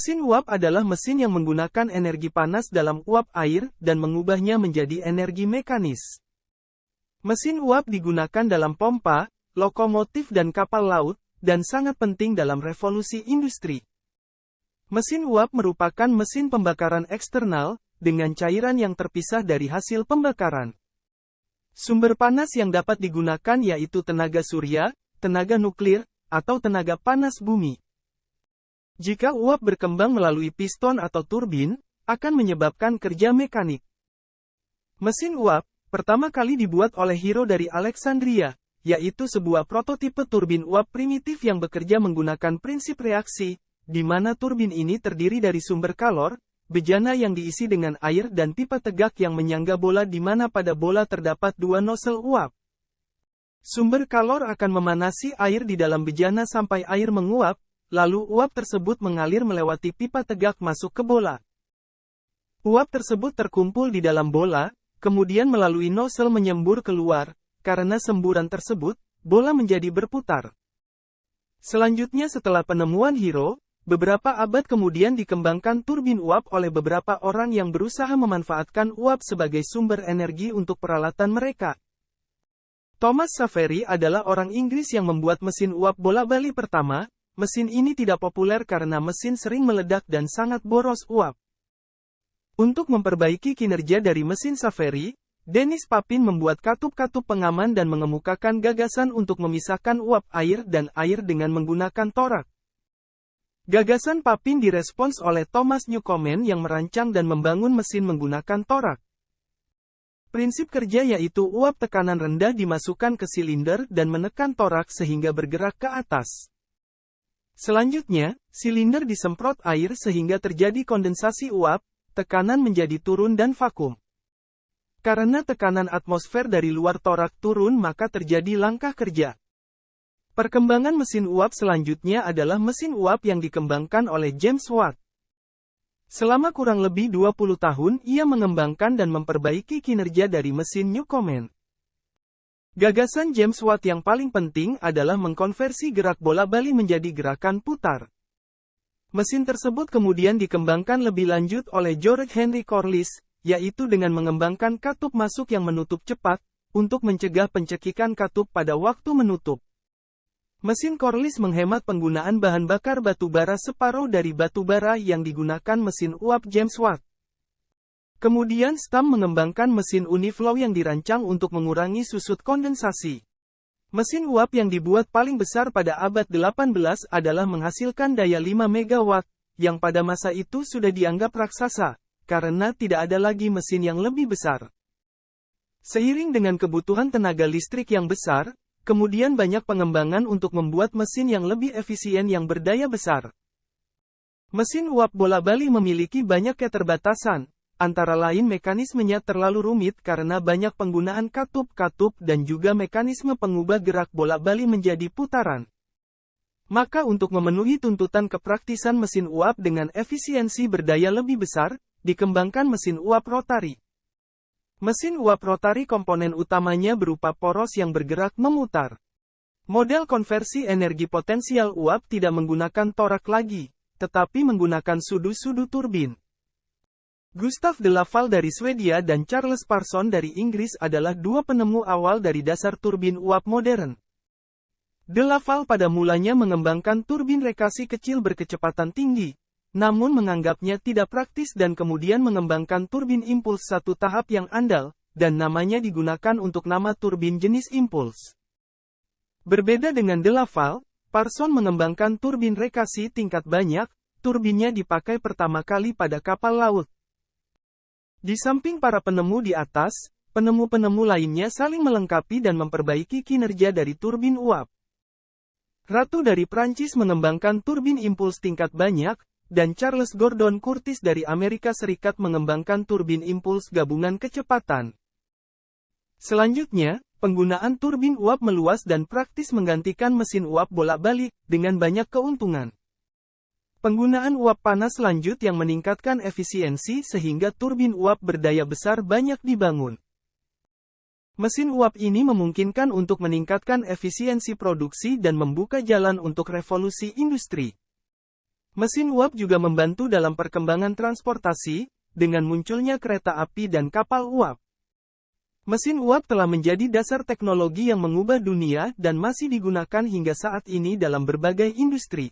Mesin uap adalah mesin yang menggunakan energi panas dalam uap air dan mengubahnya menjadi energi mekanis. Mesin uap digunakan dalam pompa, lokomotif dan kapal laut, dan sangat penting dalam revolusi industri. Mesin uap merupakan mesin pembakaran eksternal, dengan cairan yang terpisah dari hasil pembakaran. Sumber panas yang dapat digunakan yaitu tenaga surya, tenaga nuklir, atau tenaga panas bumi. Jika uap berkembang melalui piston atau turbin, akan menyebabkan kerja mekanik. Mesin uap, pertama kali dibuat oleh Hiro dari Alexandria, yaitu sebuah prototipe turbin uap primitif yang bekerja menggunakan prinsip reaksi, di mana turbin ini terdiri dari sumber kalor, bejana yang diisi dengan air dan pipa tegak yang menyangga bola di mana pada bola terdapat dua nozzle uap. Sumber kalor akan memanasi air di dalam bejana sampai air menguap, lalu uap tersebut mengalir melewati pipa tegak masuk ke bola. Uap tersebut terkumpul di dalam bola, kemudian melalui nozzle menyembur keluar, karena semburan tersebut, bola menjadi berputar. Selanjutnya setelah penemuan Hiro, beberapa abad kemudian dikembangkan turbin uap oleh beberapa orang yang berusaha memanfaatkan uap sebagai sumber energi untuk peralatan mereka. Thomas Savery adalah orang Inggris yang membuat mesin uap bola-bali pertama. Mesin ini tidak populer karena mesin sering meledak dan sangat boros uap. Untuk memperbaiki kinerja dari mesin Savery, Dennis Papin membuat katup-katup pengaman dan mengemukakan gagasan untuk memisahkan uap air dan air dengan menggunakan torak. Gagasan Papin direspons oleh Thomas Newcomen yang merancang dan membangun mesin menggunakan torak. Prinsip kerja yaitu uap tekanan rendah dimasukkan ke silinder dan menekan torak sehingga bergerak ke atas. Selanjutnya, silinder disemprot air sehingga terjadi kondensasi uap, tekanan menjadi turun dan vakum. Karena tekanan atmosfer dari luar torak turun maka terjadi langkah kerja. Perkembangan mesin uap selanjutnya adalah mesin uap yang dikembangkan oleh James Watt. Selama kurang lebih 20 tahun ia mengembangkan dan memperbaiki kinerja dari mesin Newcomen. Gagasan James Watt yang paling penting adalah mengkonversi gerak bola-bali menjadi gerakan putar. Mesin tersebut kemudian dikembangkan lebih lanjut oleh George Henry Corliss, yaitu dengan mengembangkan katup masuk yang menutup cepat, untuk mencegah pencekikan katup pada waktu menutup. Mesin Corliss menghemat penggunaan bahan bakar batu bara separuh dari batu bara yang digunakan mesin uap James Watt. Kemudian Stam mengembangkan mesin Uniflow yang dirancang untuk mengurangi susut kondensasi. Mesin uap yang dibuat paling besar pada abad 18 adalah menghasilkan daya 5 MW, yang pada masa itu sudah dianggap raksasa, karena tidak ada lagi mesin yang lebih besar. Seiring dengan kebutuhan tenaga listrik yang besar, kemudian banyak pengembangan untuk membuat mesin yang lebih efisien yang berdaya besar. Mesin uap bola-bali memiliki banyak keterbatasan. Antara lain mekanismenya terlalu rumit karena banyak penggunaan katup-katup dan juga mekanisme pengubah gerak bola-bali menjadi putaran. Maka untuk memenuhi tuntutan kepraktisan mesin uap dengan efisiensi berdaya lebih besar, dikembangkan mesin uap rotari. Mesin uap rotari komponen utamanya berupa poros yang bergerak memutar. Model konversi energi potensial uap tidak menggunakan torak lagi, tetapi menggunakan sudu-sudu turbin. Gustav de Laval dari Swedia dan Charles Parson dari Inggris adalah dua penemu awal dari dasar turbin uap modern. De Laval pada mulanya mengembangkan turbin rekasi kecil berkecepatan tinggi, namun menganggapnya tidak praktis dan kemudian mengembangkan turbin impuls satu tahap yang andal, dan namanya digunakan untuk nama turbin jenis impuls. Berbeda dengan De Laval, Parson mengembangkan turbin rekasi tingkat banyak, turbinnya dipakai pertama kali pada kapal laut. Di samping para penemu di atas, penemu-penemu lainnya saling melengkapi dan memperbaiki kinerja dari turbin uap. Ratu dari Prancis mengembangkan turbin impuls tingkat banyak, dan Charles Gordon Curtis dari Amerika Serikat mengembangkan turbin impuls gabungan kecepatan. Selanjutnya, penggunaan turbin uap meluas dan praktis menggantikan mesin uap bolak-balik, dengan banyak keuntungan. Penggunaan uap panas lanjut yang meningkatkan efisiensi sehingga turbin uap berdaya besar banyak dibangun. Mesin uap ini memungkinkan untuk meningkatkan efisiensi produksi dan membuka jalan untuk revolusi industri. Mesin uap juga membantu dalam perkembangan transportasi, dengan munculnya kereta api dan kapal uap. Mesin uap telah menjadi dasar teknologi yang mengubah dunia dan masih digunakan hingga saat ini dalam berbagai industri.